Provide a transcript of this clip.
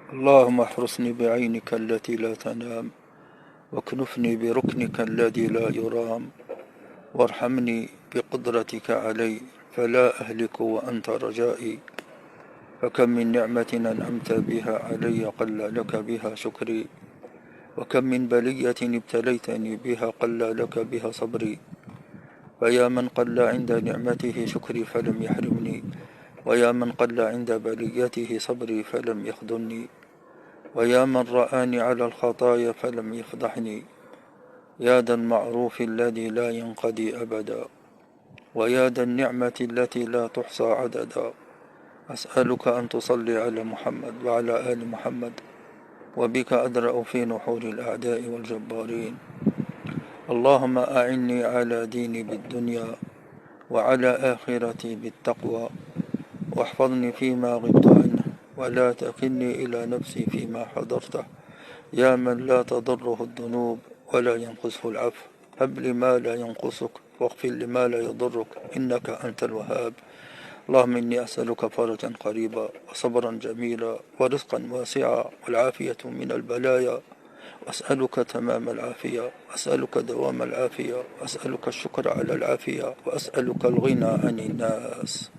اللهم احرسني بعينك التي لا تنام، واكنفني بركنك الذي لا يرام، وارحمني بقدرتك علي فلا أهلك وأنت رجائي. فكم من نعمة أنعمت بها علي قل لك بها شكري، وكم من بلية ابتليتني بها قل لك بها صبري. فيا من قل عند نعمته شكري فلم يحرمني، ويا من قل عند بليته صبري فلم يخذلني، ويا من رآني على الخطايا فلم يفضحني. يا ذا المعروف الذي لا ينقضي أبدا، ويا ذا النعمة التي لا تحصى عددا. أسألك أن تصلي على محمد وعلى آل محمد، وبك أدرأ في نحور الأعداء والجبارين. اللهم أعني على ديني بالدنيا، وعلى آخرتي بالتقوى، واحفظني فيما غبت عنه، ولا تكلني إلى نفسي فيما حضرته. يا من لا تضره الذنوب ولا ينقصه العفو، هب لي ما لا ينقصك واغفر لما لا يضرك، إنك أنت الوهاب. اللهم إني أسألك فرجا قريبا، وصبرا جميلا، ورزقا واسعا، والعافية من البلايا. وأسألك تمام العافية، وأسألك دوام العافية، وأسألك الشكر على العافية، وأسألك الغنى عن الناس.